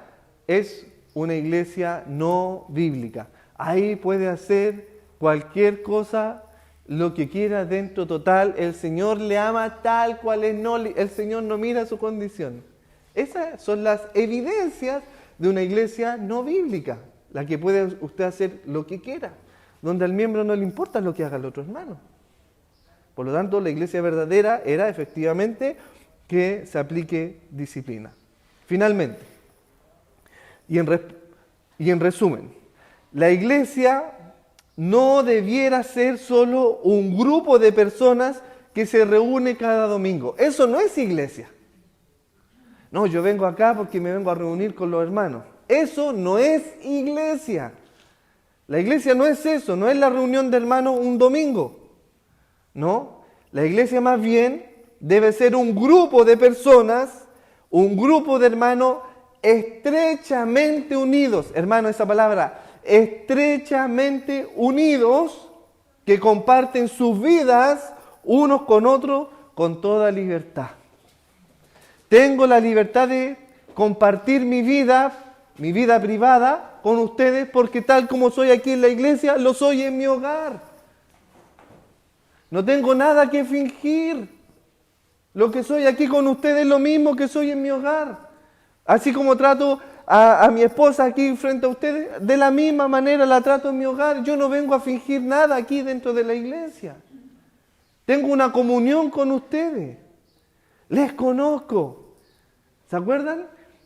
es una iglesia no bíblica. Ahí puede hacer cualquier cosa, lo que quiera dentro total. El Señor le ama tal cual es, el Señor no mira su condición. Esas son las evidencias de una iglesia no bíblica, la que puede usted hacer lo que quiera, donde al miembro no le importa lo que haga el otro hermano. Por lo tanto, la iglesia verdadera era efectivamente que se aplique disciplina. Finalmente, y en resumen, la iglesia no debiera ser solo un grupo de personas que se reúne cada domingo. Eso no es iglesia. No, yo vengo acá porque me vengo a reunir con los hermanos. Eso no es iglesia. La iglesia no es eso, no es la reunión de hermanos un domingo. No, la iglesia más bien debe ser un grupo de personas, un grupo de hermanos estrechamente unidos. Hermano, esa palabra, estrechamente unidos, que comparten sus vidas unos con otros con toda libertad. Tengo la libertad de compartir mi vida privada con ustedes, porque tal como soy aquí en la iglesia, lo soy en mi hogar. No tengo nada que fingir. Lo que soy aquí con ustedes es lo mismo que soy en mi hogar. Así como trato a mi esposa aquí frente a ustedes, de la misma manera la trato en mi hogar. Yo no vengo a fingir nada aquí dentro de la iglesia. Tengo una comunión con ustedes. Les conozco. ¿Se acuerdan?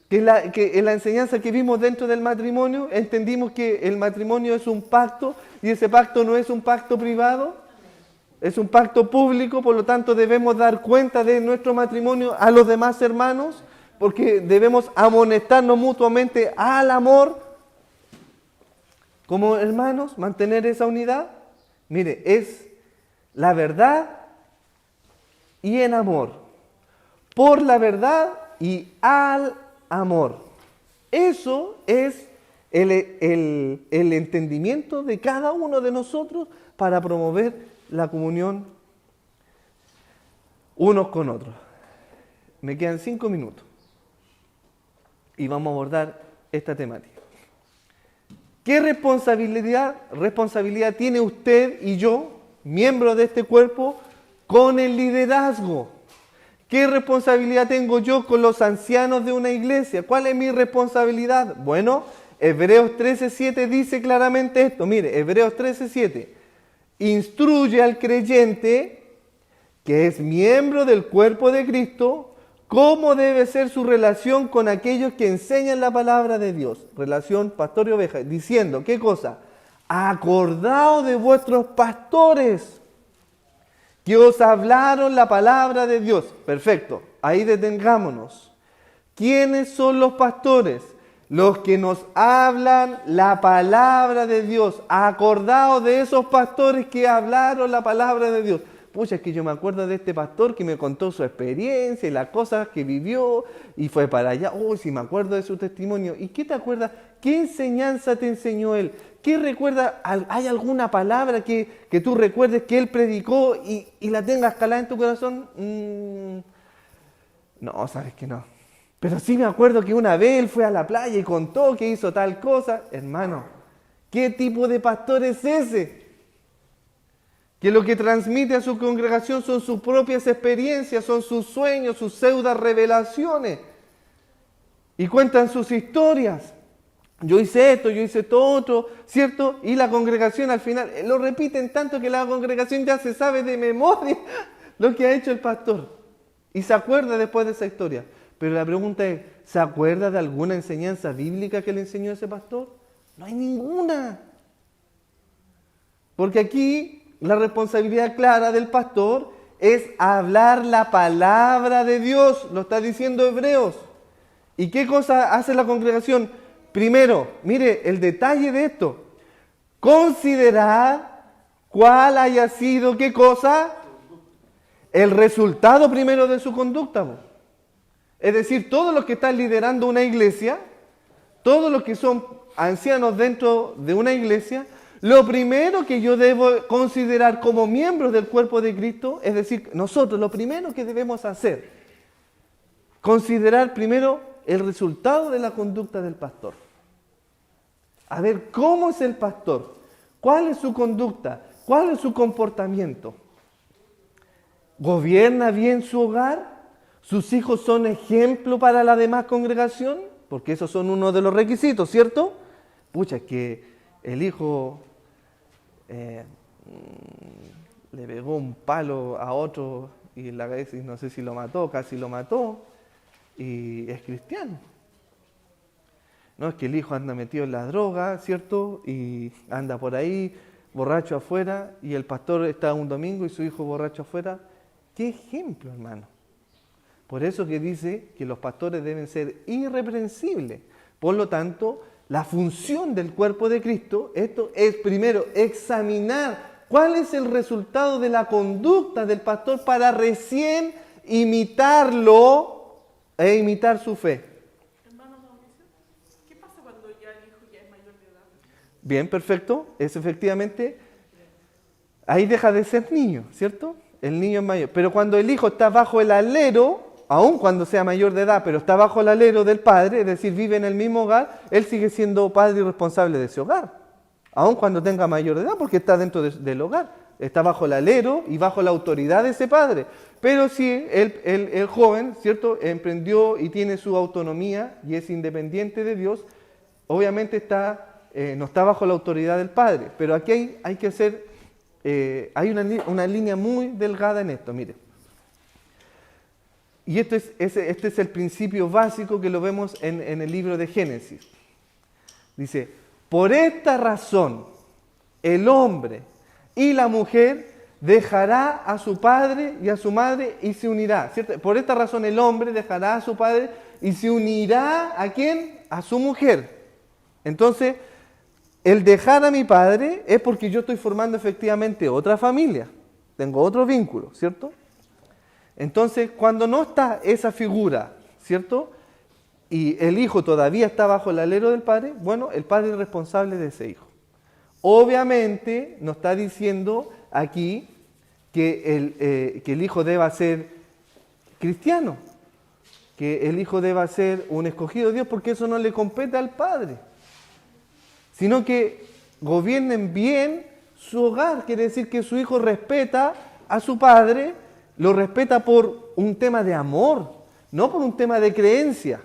Que en la enseñanza que vimos dentro del matrimonio, entendimos que el matrimonio es un pacto, y ese pacto no es un pacto privado, es un pacto público. Por lo tanto debemos dar cuenta de nuestro matrimonio a los demás hermanos, porque debemos amonestarnos mutuamente al amor como hermanos, mantener esa unidad. Mire, es la verdad y en amor, por la verdad y al amor. Eso es el entendimiento de cada uno de nosotros para promover la comunión unos con otros. Me quedan 5 minutos y vamos a abordar esta temática. ¿Qué responsabilidad tiene usted y yo, miembros de este cuerpo, con el liderazgo? ¿Qué responsabilidad tengo yo con los ancianos de una iglesia? ¿Cuál es mi responsabilidad? Bueno, Hebreos 13:7 dice claramente esto. Mire, Hebreos 13:7. Instruye al creyente, que es miembro del cuerpo de Cristo, cómo debe ser su relación con aquellos que enseñan la palabra de Dios. Relación pastor y oveja. Diciendo, ¿qué cosa? Acordaos de vuestros pastores, que os hablaron la palabra de Dios. Perfecto, ahí detengámonos. ¿Quiénes son los pastores? Los que nos hablan la palabra de Dios. Acordaos de esos pastores que hablaron la palabra de Dios. Pucha, es que yo me acuerdo de este pastor que me contó su experiencia y las cosas que vivió y fue para allá. Oh, sí, me acuerdo de su testimonio. ¿Y qué te acuerdas? ¿Qué enseñanza te enseñó él? ¿Qué recuerda? ¿Hay alguna palabra que tú recuerdes que él predicó y la tengas calada en tu corazón? No, sabes que no. Pero sí me acuerdo que una vez él fue a la playa y contó que hizo tal cosa. Hermano, ¿qué tipo de pastor es ese? Que lo que transmite a su congregación son sus propias experiencias, son sus sueños, sus pseudo revelaciones. Y cuentan sus historias. yo hice esto, yo hice esto otro, ¿cierto? Y la congregación al final lo repiten tanto que la congregación ya se sabe de memoria lo que ha hecho el pastor. Y se acuerda después de esa historia. Pero la pregunta es, ¿se acuerda de alguna enseñanza bíblica que le enseñó ese pastor? No hay ninguna. Porque aquí la responsabilidad clara del pastor es hablar la palabra de Dios, lo está diciendo Hebreos. ¿Y qué cosa hace la congregación? Primero, mire el detalle de esto. Considerar cuál haya sido, ¿qué cosa? El resultado primero de su conducta. Es decir, todos los que están liderando una iglesia, todos los que son ancianos dentro de una iglesia, lo primero que yo debo considerar como miembros del cuerpo de Cristo, es decir, nosotros lo primero que debemos hacer, considerar primero el resultado de la conducta del pastor. A ver, ¿cómo es el pastor? ¿Cuál es su conducta? ¿Cuál es su comportamiento? ¿Gobierna bien su hogar? ¿Sus hijos son ejemplo para la demás congregación? Porque esos son uno de los requisitos, ¿cierto? Pucha, es que el hijo le pegó un palo a otro y la cabeza, no sé si lo mató, casi lo mató, y es cristiano. No, es que el hijo anda metido en la droga, ¿cierto? Y anda por ahí, borracho afuera, y el pastor está un domingo y su hijo borracho afuera. ¡Qué ejemplo, hermano! Por eso que dice que los pastores deben ser irreprensibles. Por lo tanto, la función del cuerpo de Cristo, esto es primero examinar cuál es el resultado de la conducta del pastor para recién imitarlo e imitar su fe. Hermano Mauricio, ¿qué pasa cuando ya el hijo ya es mayor de edad? Bien, perfecto. Es efectivamente, ahí deja de ser niño, ¿cierto? El niño es mayor. Pero cuando el hijo está bajo el alero, aun cuando sea mayor de edad, pero está bajo el alero del padre, es decir, vive en el mismo hogar, él sigue siendo padre y responsable de ese hogar. Aun cuando tenga mayor de edad, porque está dentro del hogar. Está bajo el alero y bajo la autoridad de ese padre. Pero si el joven, ¿cierto?, emprendió y tiene su autonomía y es independiente de Dios, obviamente no está bajo la autoridad del padre. Pero aquí hay que hacer, hay una línea muy delgada en esto, mire. Y este es el principio básico que lo vemos en el libro de Génesis. Dice, por esta razón el hombre y la mujer dejará a su padre y a su madre y se unirá, ¿cierto? Por esta razón el hombre dejará a su padre y se unirá ¿a quién? A su mujer. Entonces, el dejar a mi padre es porque yo estoy formando efectivamente otra familia, tengo otro vínculo, ¿cierto? Entonces, cuando no está esa figura, ¿cierto?, y el hijo todavía está bajo el alero del padre, bueno, el padre es responsable de ese hijo. Obviamente, no está diciendo aquí que el hijo deba ser cristiano, que el hijo deba ser un escogido de Dios, porque eso no le compete al padre, sino que gobiernen bien su hogar, quiere decir que su hijo respeta a su padre, lo respeta por un tema de amor, no por un tema de creencia.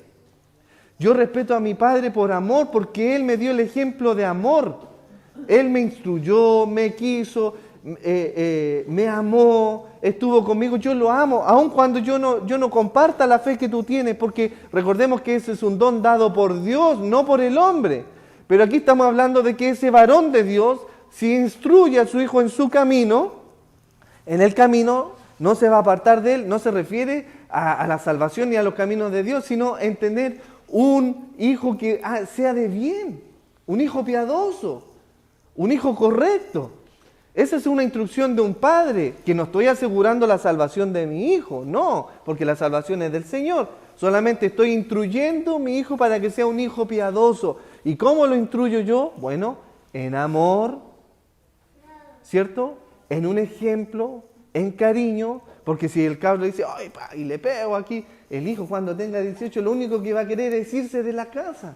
Yo respeto a mi padre por amor, porque él me dio el ejemplo de amor. Él me instruyó, me quiso, me amó, estuvo conmigo, yo lo amo, aun cuando yo no comparta la fe que tú tienes, porque recordemos que ese es un don dado por Dios, no por el hombre. Pero aquí estamos hablando de que ese varón de Dios, si instruye a su hijo en su camino, en el camino no se va a apartar de él, no se refiere a la salvación ni a los caminos de Dios, sino a tener un hijo que sea de bien, un hijo piadoso, un hijo correcto. Esa es una instrucción de un padre, que no estoy asegurando la salvación de mi hijo, no, porque la salvación es del Señor. Solamente estoy instruyendo a mi hijo para que sea un hijo piadoso. ¿Y cómo lo instruyo yo? Bueno, en amor, ¿cierto? En un ejemplo, en cariño, porque si el cabro dice, ¡ay, pa! Y le pego aquí, el hijo cuando tenga 18 lo único que va a querer es irse de la casa.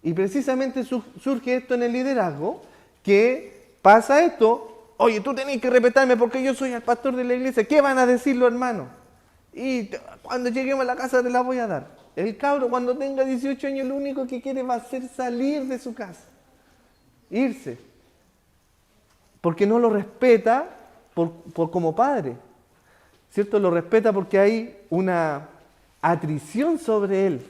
Y precisamente surge esto en el liderazgo, que pasa esto, oye, tú tenés que respetarme porque yo soy el pastor de la iglesia, ¿qué van a decir los hermanos? Y cuando lleguemos a la casa te la voy a dar. El cabro cuando tenga 18 años lo único que quiere va a ser salir de su casa, irse, porque no lo respeta por como padre, ¿cierto? Lo respeta porque hay una atrición sobre él,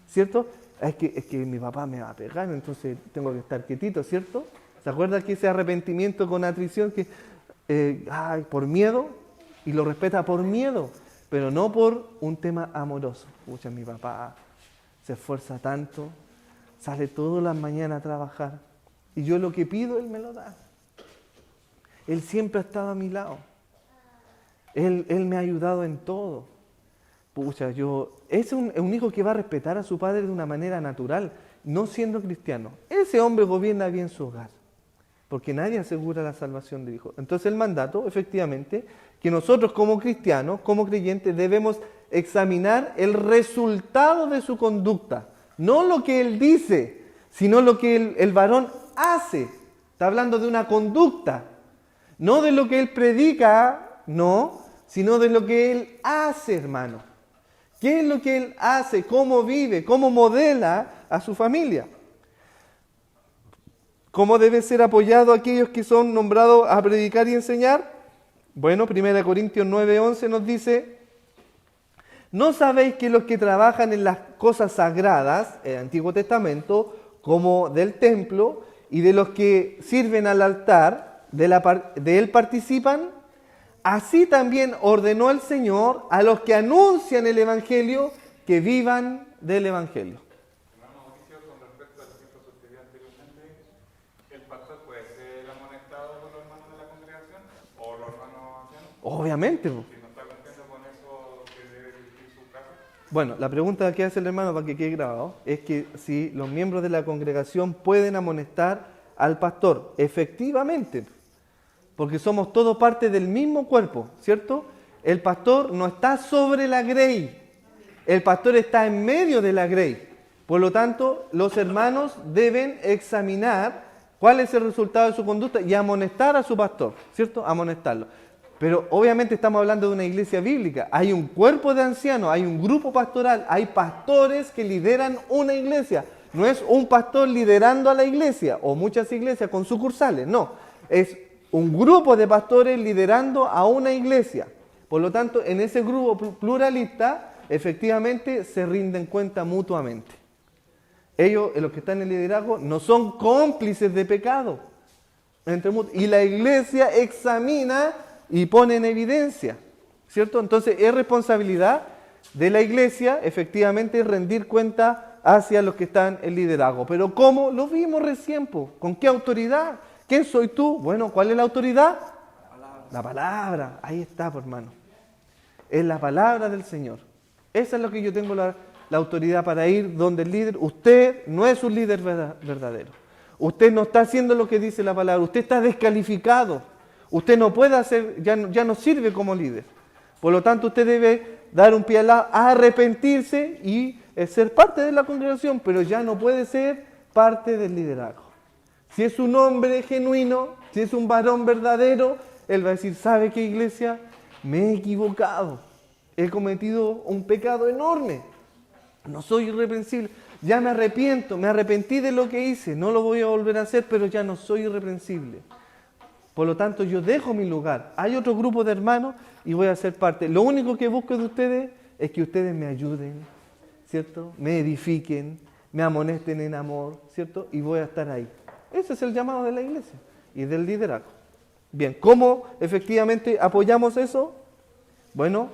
¿cierto? Es que mi papá me va a pegar, entonces tengo que estar quietito, ¿cierto? ¿Se acuerda que ese arrepentimiento con atrición que por miedo? Y lo respeta por miedo, pero no por un tema amoroso. Pucha, mi papá se esfuerza tanto, sale todas las mañanas a trabajar, y yo lo que pido, él me lo da. Él siempre ha estado a mi lado. Él me ha ayudado en todo. Pucha, es un hijo que va a respetar a su padre de una manera natural, no siendo cristiano. Ese hombre gobierna bien su hogar, porque nadie asegura la salvación del hijo. Entonces el mandato, efectivamente, que nosotros como cristianos, como creyentes, debemos examinar el resultado de su conducta. No lo que él dice, sino lo que el varón hace. Está hablando de una conducta. No de lo que él predica, no, sino de lo que él hace, hermano. ¿Qué es lo que él hace? ¿Cómo vive? ¿Cómo modela a su familia? ¿Cómo debe ser apoyado aquellos que son nombrados a predicar y enseñar? Bueno, 1 Corintios 9:11 nos dice: ¿no sabéis que los que trabajan en las cosas sagradas, el Antiguo Testamento, como del templo, y de los que sirven al altar, de él participan? Así también ordenó el Señor a los que anuncian el Evangelio que vivan del Evangelio. Hermano Mauricio, con respecto al ejemplo que usted dio anteriormente, ¿el pastor puede ser amonestado por los hermanos de la congregación o los hermanos ancianos? Obviamente. Si no está cumpliendo con eso que debe dirigir su casa. Bueno, la pregunta que hace el hermano para que quede grabado es que si los miembros de la congregación pueden amonestar al pastor. Efectivamente, porque somos todos parte del mismo cuerpo, ¿cierto? El pastor no está sobre la grey, el pastor está en medio de la grey. Por lo tanto, los hermanos deben examinar cuál es el resultado de su conducta y amonestar a su pastor, ¿cierto? Amonestarlo. Pero obviamente estamos hablando de una iglesia bíblica. Hay un cuerpo de ancianos, hay un grupo pastoral, hay pastores que lideran una iglesia. No es un pastor liderando a la iglesia o muchas iglesias con sucursales, no. Es un grupo de pastores liderando a una iglesia. Por lo tanto, en ese grupo pluralista, efectivamente se rinden cuenta mutuamente. Ellos, los que están en el liderazgo, no son cómplices de pecado. Y la iglesia examina y pone en evidencia, ¿cierto? Entonces es responsabilidad de la iglesia, efectivamente, rendir cuenta hacia los que están en liderazgo. Pero ¿cómo? Lo vimos recién, ¿con qué autoridad? ¿Quién soy tú? Bueno, ¿cuál es la autoridad? La palabra. Ahí está, hermano. Es la palabra del Señor. Esa es lo que yo tengo la autoridad para ir donde el líder. Usted no es un líder verdadero. Usted no está haciendo lo que dice la palabra. Usted está descalificado. Usted no puede hacer, ya no sirve como líder. Por lo tanto, usted debe dar un pie al lado, arrepentirse y ser parte de la congregación, pero ya no puede ser parte del liderazgo. Si es un hombre genuino, si es un varón verdadero, él va a decir: ¿sabe qué, iglesia? Me he equivocado. He cometido un pecado enorme. No soy irreprensible. Ya me arrepiento, me arrepentí de lo que hice. No lo voy a volver a hacer, pero ya no soy irreprensible. Por lo tanto, yo dejo mi lugar. Hay otro grupo de hermanos y voy a ser parte. Lo único que busco de ustedes es que ustedes me ayuden, ¿cierto? Me edifiquen, me amonesten en amor, ¿cierto? Y voy a estar ahí. Ese es el llamado de la iglesia y del liderazgo. Bien, ¿cómo efectivamente apoyamos eso? Bueno,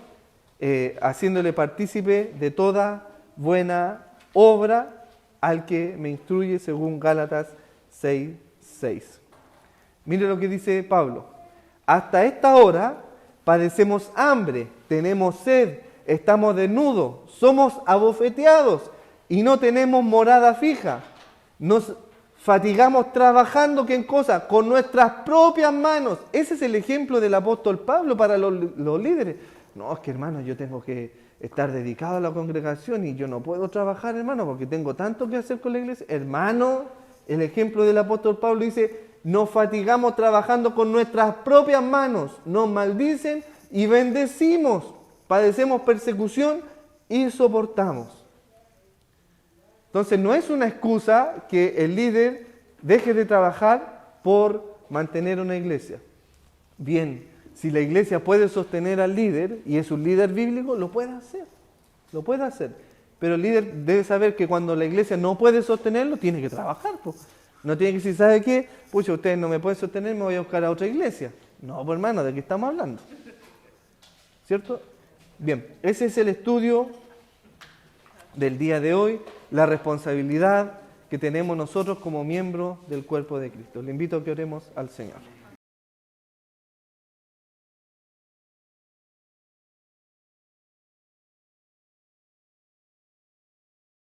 haciéndole partícipe de toda buena obra al que me instruye según Gálatas 6:6. Mire lo que dice Pablo. Hasta esta hora padecemos hambre, tenemos sed, estamos desnudos, somos abofeteados y no tenemos morada fija. Nos fatigamos trabajando, ¿qué cosa? Con nuestras propias manos. Ese es el ejemplo del apóstol Pablo para los líderes. No, es que hermano, yo tengo que estar dedicado a la congregación y yo no puedo trabajar, hermano, porque tengo tanto que hacer con la iglesia. Hermano, el ejemplo del apóstol Pablo dice: nos fatigamos trabajando con nuestras propias manos, nos maldicen y bendecimos, padecemos persecución y soportamos. Entonces no es una excusa que el líder deje de trabajar por mantener una iglesia. Bien, si la iglesia puede sostener al líder y es un líder bíblico, lo puede hacer. Lo puede hacer. Pero el líder debe saber que cuando la iglesia no puede sostenerlo, tiene que trabajar. Po. No tiene que decir, ¿sabe qué? Pucha, ustedes no me pueden sostener, me voy a buscar a otra iglesia. No, pues hermano, ¿de qué estamos hablando? ¿Cierto? Bien, ese es el estudio del día de hoy, la responsabilidad que tenemos nosotros como miembros del cuerpo de Cristo. Le invito a que oremos al Señor.